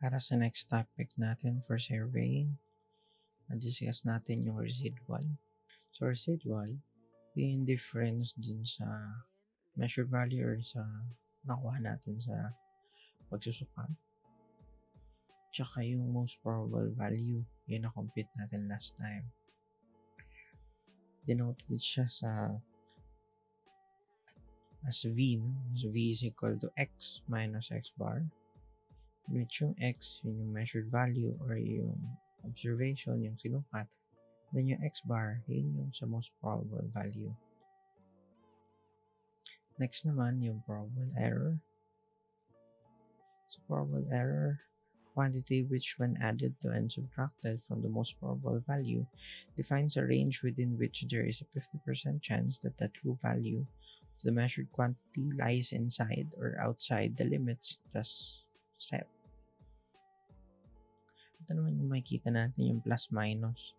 Para sa next topic natin for surveying, discuss natin yung residual. So, residual, yung difference dun sa measured value or sa nakuha natin sa pagsusukat. Tsaka yung most probable value, yun na-compute natin last time. Denoted siya as V, no? So, V is equal to X minus X bar. Which yung X, yun yung measured value or yung observation, yung sinukat. Then yung X bar, yun yung sa most probable value. Next naman, yung probable error. So, probable error, quantity which when added to and subtracted from the most probable value defines a range within which there is a 50% chance that the true value of the measured quantity lies inside or outside the limits thus set. Ito naman yung makikita natin yung plus minus.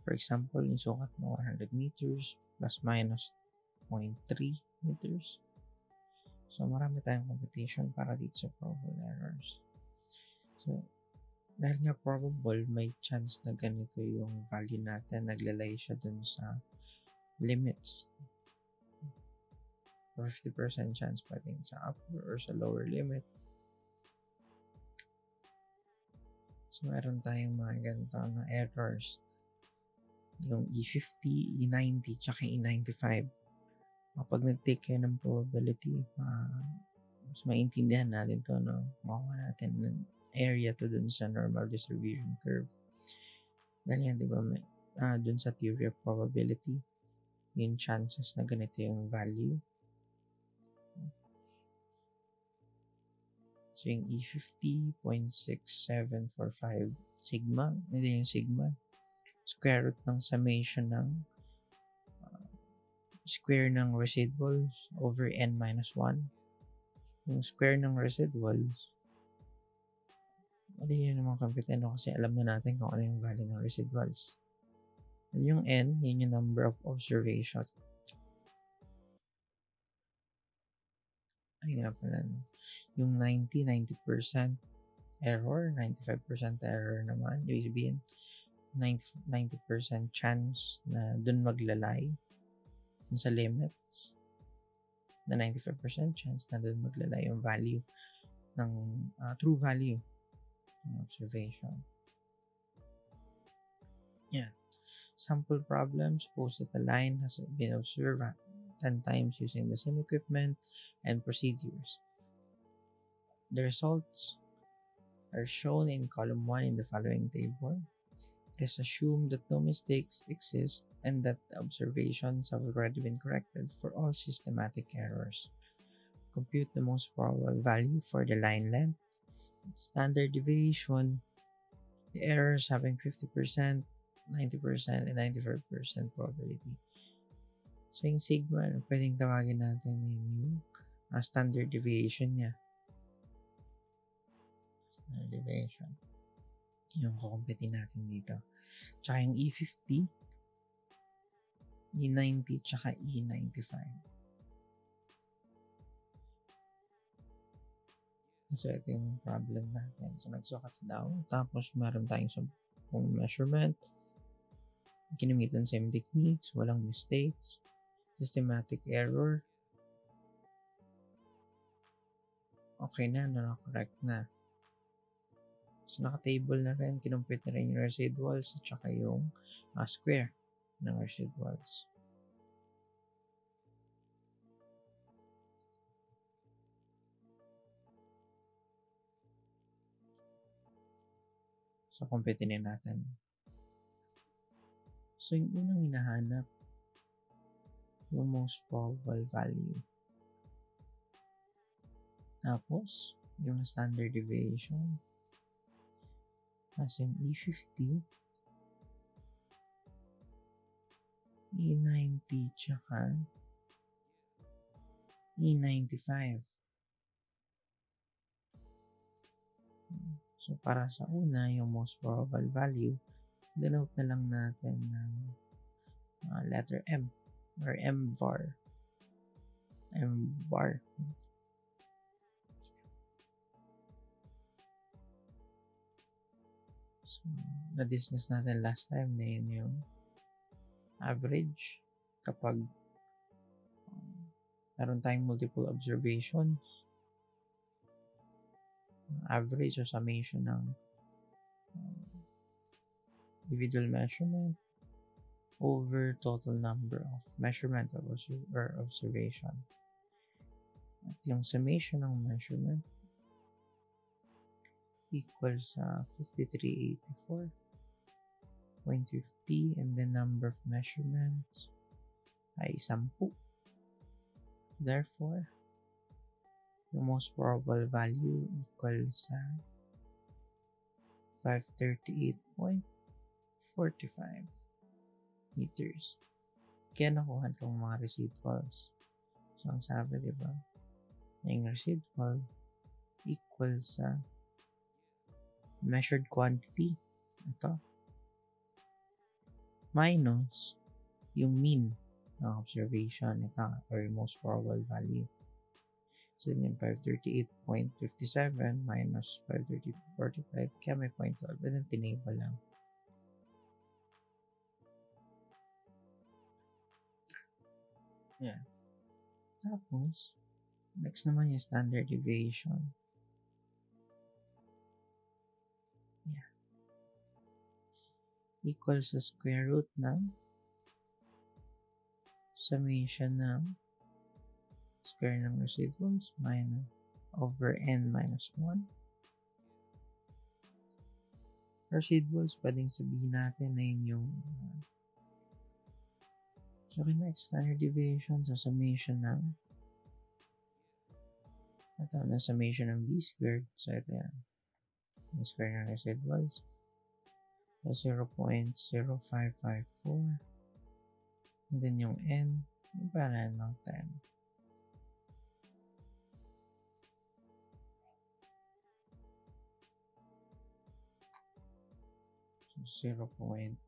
For example, yung sukat mo 100 meters plus minus 0.3 meters. So, marami tayong computation para dito sa probable errors. So, dahil nga probable, may chance na ganito yung value natin. Naglalay siya dun sa limits. 50% chance pwedeng sa upper or sa lower limit. So, meron tayong mga ganito na errors. Yung E50, E90, tsaka E95. Kapag nag-take kayo ng probability, mas maintindihan natin to, no? Makuha natin ng area to dun sa normal distribution curve. Dahil yan, di ba, dun sa theory of probability, yung chances na ganito yung value. So, yung E50, 0.6745 sigma. Hindi yung sigma. Square root ng summation ng square ng residuals over n minus 1. Yung square ng residuals, hindi yun naman compute kasi alam na natin kung ano yung value ng residuals. At yung n, yun yung number of observation. Ay nga pala, no? Yung 90% error, 95% error naman. Ibig sabihin, 90% chance na dun maglalay sa limits. Na 95% chance na dun maglalay yung value ng true value ng observation. Yeah. Sample problem, suppose that the line has been observed 10 times using the same equipment and procedures. The results are shown in column 1 in the following table. It is assumed that no mistakes exist and that the observations have already been corrected for all systematic errors. Compute the most probable value for the line length, standard deviation, the errors having 50%, 90%, and 95% probability. So, yung sigma, pwedeng tawagin natin yung standard deviation niya. Standard deviation. Yung kukumpitin natin dito. Tsaka yung E50, E90, tsaka E95. So, ito yung problem natin. So, nagsukat daw. Tapos, meron tayong measurement. Ginamitan same techniques. Walang mistakes. Systematic error. Okay na, correct na. So, naka-table na rin. Kinumpute na rin yung residuals at saka yung square ng residuals. So, compute-inin natin. So, yung unang hinahanap, yung most probable value. Tapos, yung standard deviation. Tapos yung E50, E90, tsaka E95. So, para sa una, yung most probable value, denote na lang natin ng letter M or M bar. M bar. So, na-discuss natin last time na yun yung average kapag meron tayong multiple observations. Average o summation ng individual measurement over total number of measurement or observation. At yung summation ng measurement equals 5384.50 and the number of measurements ay 10. Therefore, yung most probable value equals 538.45 meters. Kaya nakuha itong mga residuals. So, ang sabi, di ba? Yung residual equals measured quantity. Ito. Minus yung mean ng observation. Ito. Or most probable value. So, yun yung 538.57 minus 538.45. Kaya may 0.12. And then, tinable lang. Yan. Tapos, next naman yung standard deviation. Yeah. Equals sa square root ng summation ng square ng residuals minus over n minus 1. Residuals, pwedeng sabihin natin na yun yung okay, next, standard deviation sa summation ng summation ng b squared. So, ito yan. Yung square ng residuals. So, 0.0554. And then yung n, yung parang ng 10. So, 0.0554.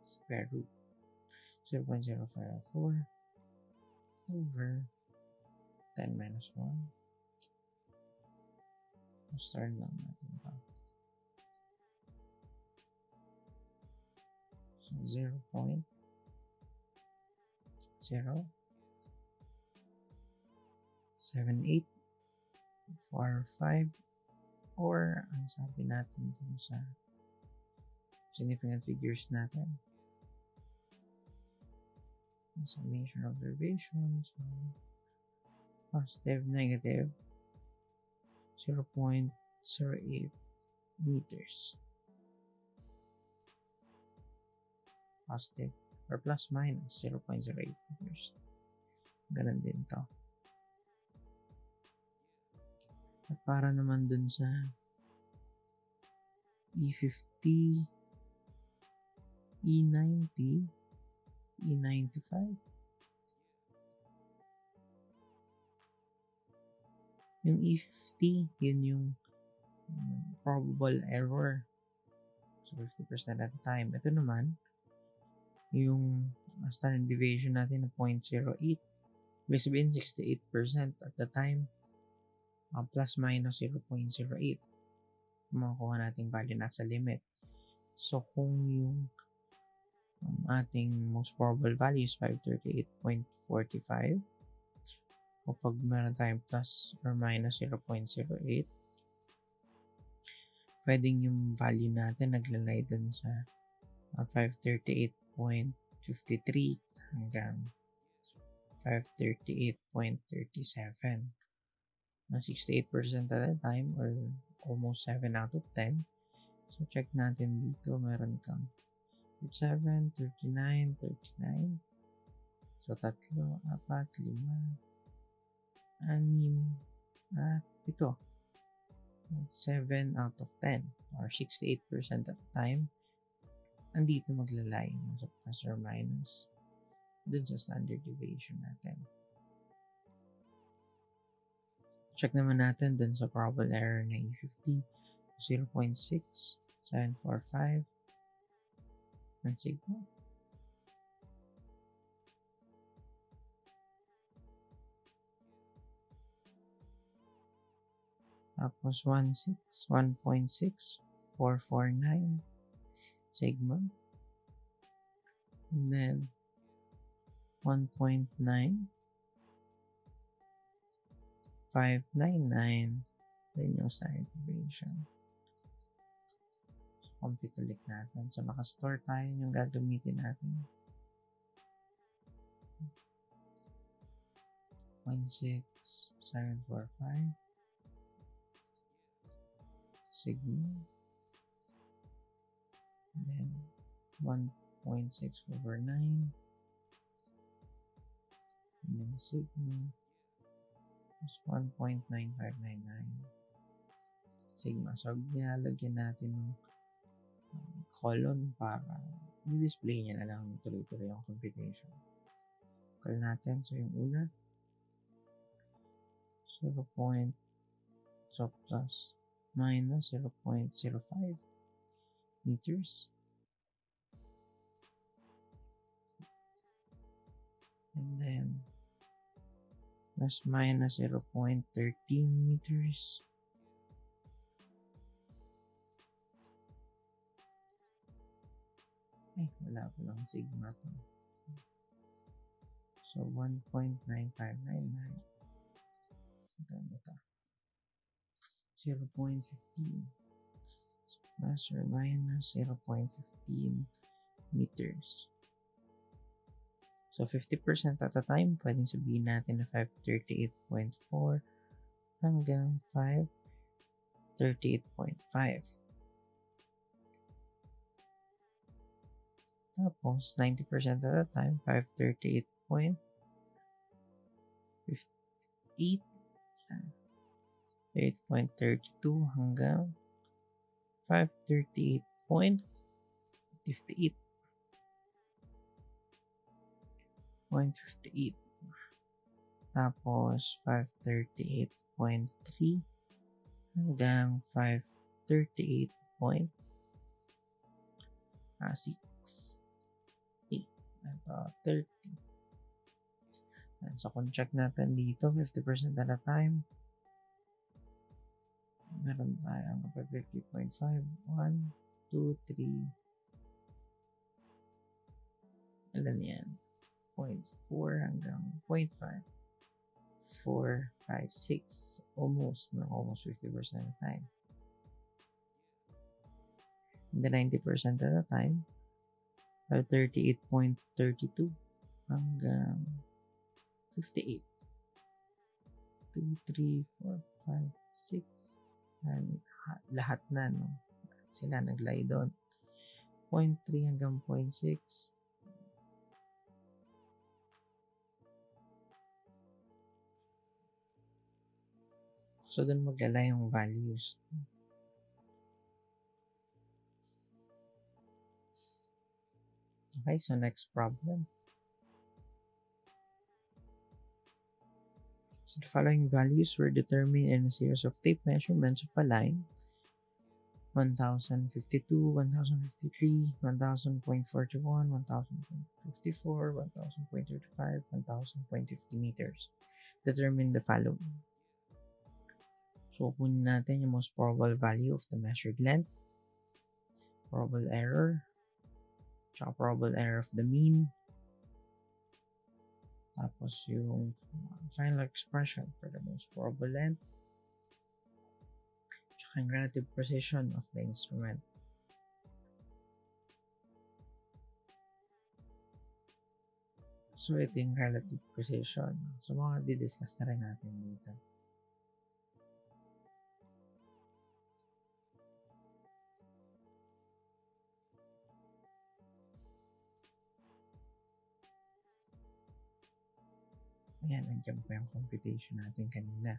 Square root 0.0554 over 10 minus 1. Start lang natin ito. So 0.075 or ang sabi natin dun sa significant figures natin. Summation observations, positive, negative, 0.08 meters. Positive or plus minus 0.08 meters. Ganun din to. At para naman dun sa E50, E90, E95. Yung E50, yun yung probable error. So, 50% at a time. Ito naman, yung standard deviation natin na 0.08. Ibig sabihin, 68% at the time. Plus minus 0.08. Makukuha nating value nasa limit. So, kung yung ating most probable value is 538.45 o pag meron tayong plus or minus 0.08, pwedeng yung value natin naglalay dun sa 538.53 hanggang 538.37 na 68% at a time or almost 7 out of 10. So, check natin dito. Meron kang 37, 39, 39. So, 3, 4, 5, 6, 7, 7 out of 10 or 68% at the time. Andito maglalay sa plus or minus dun sa standard deviation natin. Check naman natin dun sa probable error na E50, 0.6745 and sigma. Tapos 1.6449 sigma. And then 1.9599. Then yung standard deviation. So, compute ulit natin. So, nakastore tayo yung gagamitin natin. 0.6745 sigma. And then 1.6/9. And then sigma is 1.9599 sigma. So, nilalagyan natin ng colon para i-display niya na lang tuloy-tuloy yung computation. Call natin. So, yung una 0. So, plus minus 0.05 meters. And then plus minus 0.13 meters. Ay, wala ko lang sigma to. So, 1.9599. Ito. 0.15. So, plus or minus 0.15 meters. So, 50% at a time, pwedeng sabihin natin na 538.4 hanggang 538.5. Tapos, 90% at a time, 538.8, 8.32 hanggang 538.58. 0.58. Tapos, 538.3 hanggang 538.6. Ito, 30. And so, kung check natin dito, 50% at a time, meron tayong 50.5, 1, 2, 3, ilan yan? 0.4 hanggang 0.5, 4, 5, 6, almost 50% of the time. And the 90% of the time, 38.32 hanggang 58. 2, 3, 4, 5, 6, 7, 8. Lahat na, no? Sila naglay doon. 0.3 hanggang 0.6. So, doon maglalay yung values. Okay, so next problem. So, the following values were determined in a series of tape measurements of a line 1052, 1053, 1000.41, 1000.54, 1000.35, 1000.50 meters. Determine the following. So, kunin natin yung most probable value of the measured length, probable error, tsaka probable error of the mean, tapos yung final expression for the most probable length, tsaka yung relative precision of the instrument. So, ito yung relative precision. So, mga didiscuss na rin natin dito. Ayan, nandiyan po yung computation natin kanina.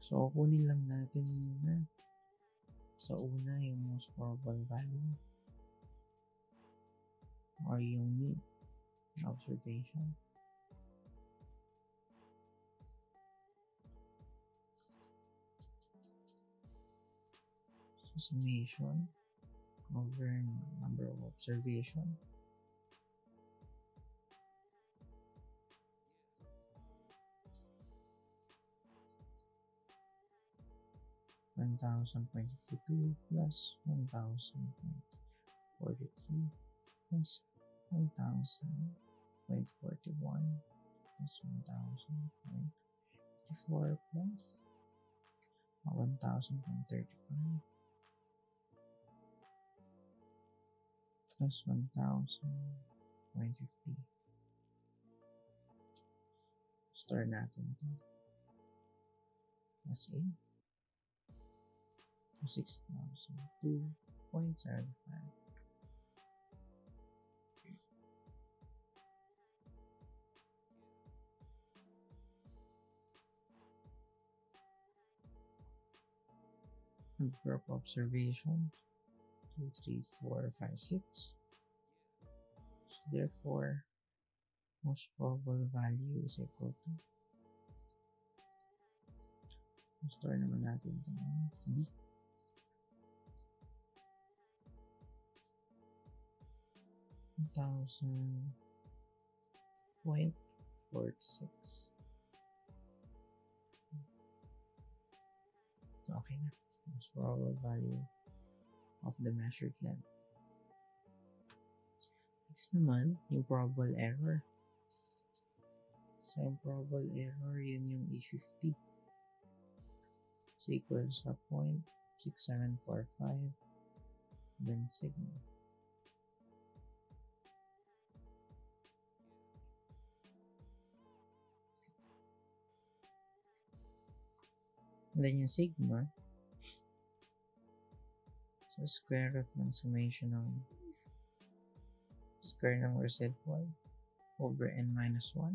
So, kunin lang natin muna sa una yung most probable value or yung mean observation. So, summation over number of observation 1000.52 plus 1000.43 plus 1000.41 plus 1000.54 plus 1000.35 plus 1000.50. Store natin ito. Plus 8 to 6,002.75. Number of observations 2, 3, 4, 5, 6. So therefore, most probable value is equal to, store naman natin ito as B. 1,000.46. So okay na. Most probable value of the measured length. Next naman, yung probable error. So yung probable error, yun yung E50. So equals sa 0.6745 then sigma. And then yung sigma, so square root ng summation ng square ng residual over n minus 1.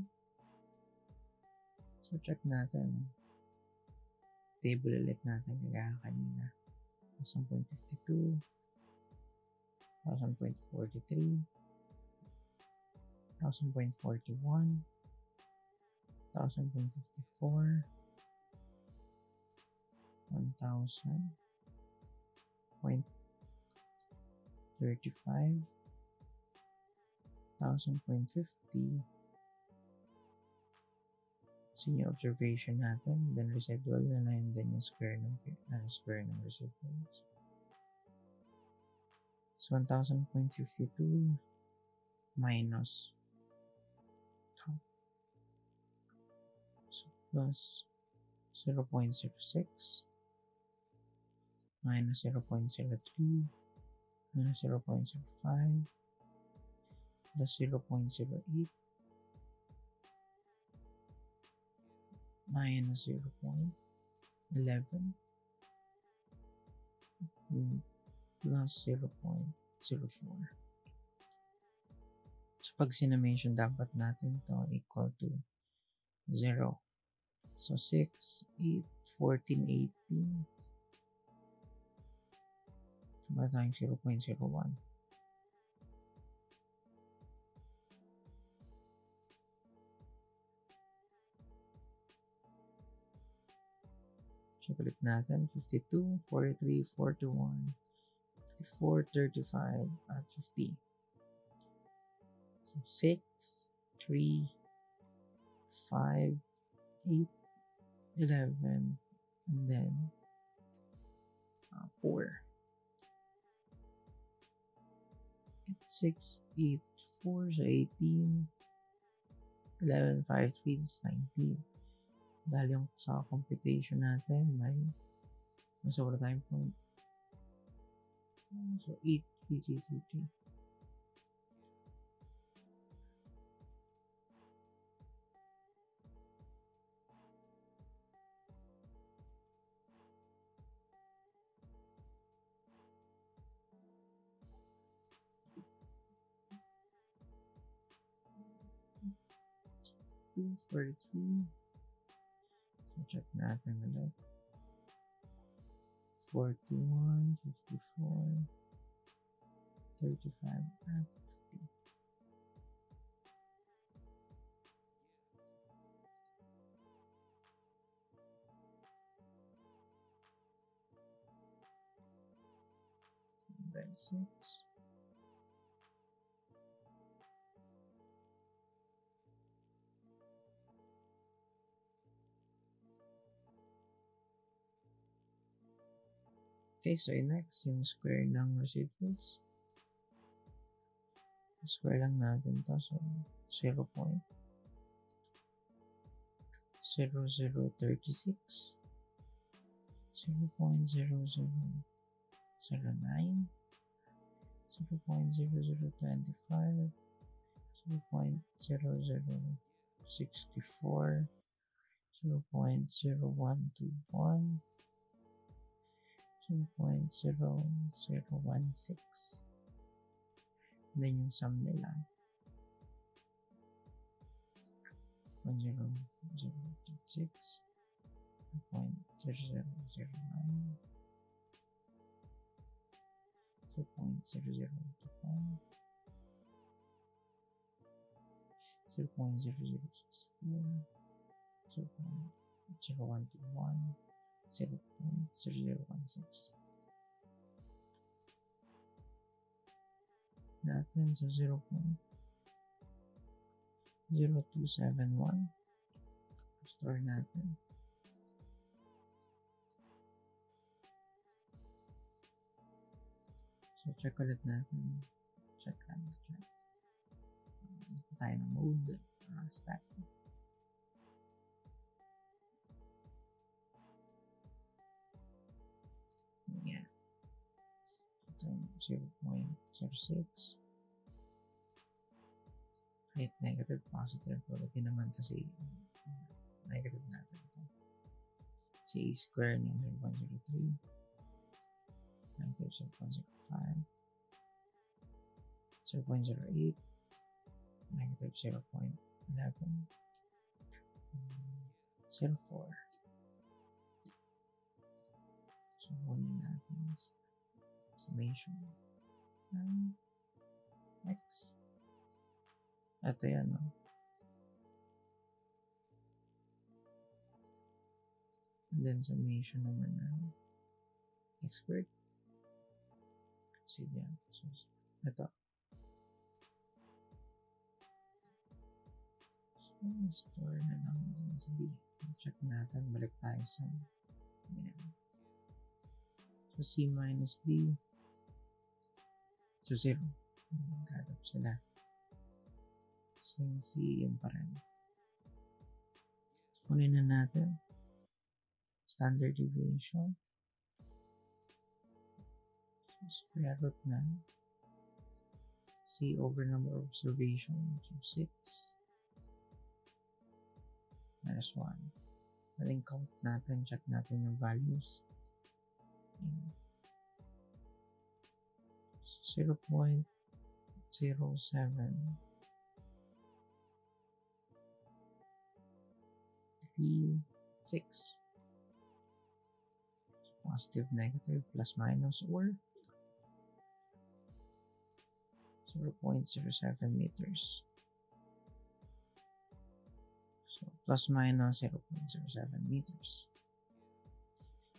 So check natin. Table ulit natin kagaya kanina. 1,000.52, 1,000.43, 1,000.41, 1,000.54, 1,000.35, 1,000.50. So yung observation natin, then residual na and then yung square ng residuals. So 1,000.52 minus so plus 0.06 minus 0.03 minus 0.05 plus 0.08 minus 0.11 plus 0.04. So pag sinamation, dapat natin to equal to 0. So 6, 8, 14, 18. So meron tayong 0.01. Check ulit natin. 52, 43, 41, 54, 35, at 50. So 6, 3, 5, 8, 11, and then 4. 6, 8, 4, so 18, 11, 5, 3, is 19. Dahil yung sa computation natin, may sobra tayong point. So 8, 3, 3, 3, 3. So 42. So check natin ulit. 41, 54, 35, at 50. And then 6. Okay, so next, yung square ng residuals. Square lang natin to. So, 0.0036, 0.0009, 0.0025, 0.0064, 0.0121, 0.0016. Then yung sum nila, 0.0036, 0.0009, 0.0025, 0.0064, 0.0121, 0.0016. Natin sa 0.0271. Store natin. So, check ulit natin. Check. Tayo ng mode. Stack. Yeah. Ito yung 0.06. Kahit negative, positive. Pero di naman kasi negative natin ito. Si square ng 0.03. Negative 0.05. 0.08. Negative 0.11. 0.04. So, hunin natin summation. X. Ito yan, no? And then summation naman na expert. So, yan. So, ito. So, store na lang din sa D. Check natin. Balik tayo sa yan. So, C minus D. So, 0. Gatap sila. So, yung C, yun pa rin. So, kunin na natin. Standard deviation. So, square root na. C over number of observation. So, 6. Minus 1. Maling count natin. Check natin yung values. 0.07. 36. Positive, negative, plus, minus, or 0.07 meters. So, plus, minus 0.07 meters.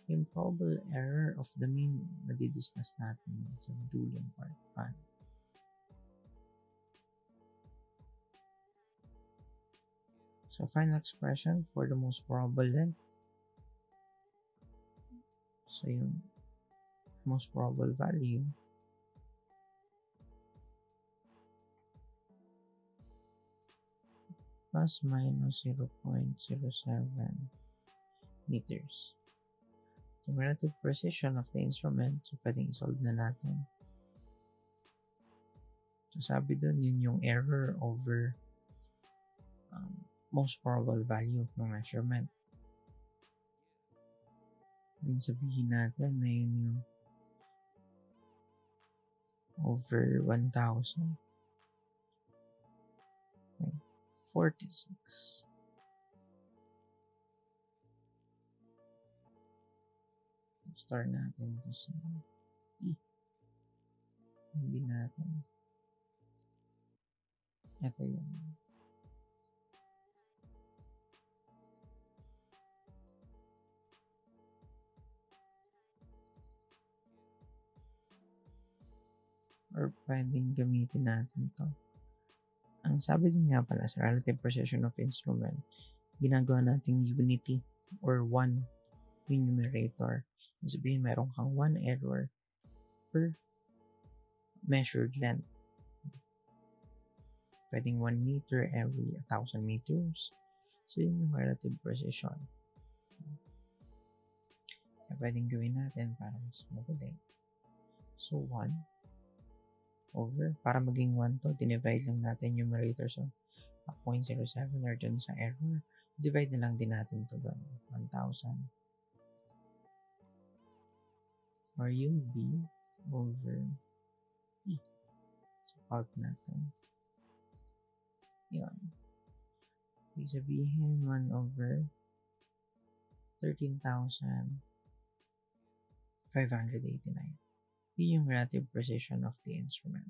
Improbable error of the mean na di-discuss natin sa dulang part 5. So, final expression for the most probable length. So, yung most probable value plus minus 0.07 meters. Yung relative precision of the instrument, so pwedeng isolve na natin. So, sabi doon, yun yung error over most probable value ng measurement. Then sabihin natin na yun yung over 1,000. 46. Start natin ito sa E. Hindi natin. Ito yun. Or pwedeng gamitin natin to. Ang sabi din nga pala sa relative precision of instrument, ginagawa nating unity or 1 yung numerator. Sabihin, meron kang 1 error per measured length. Pwedeng 1 meter every 1,000 meters. So, yun yung relative precision. Kaya pwedeng gawin natin para mas madali. So, 1 over, para maging 1 to, dinivide lang natin yung numerator. So, 0.07 or dun sa error. Divide na lang din natin to doon. 1,000. Or yung B over E. So, out natin. Yun. Ibig sabihin, 1 over 13,589. Yun yung relative precision of the instrument.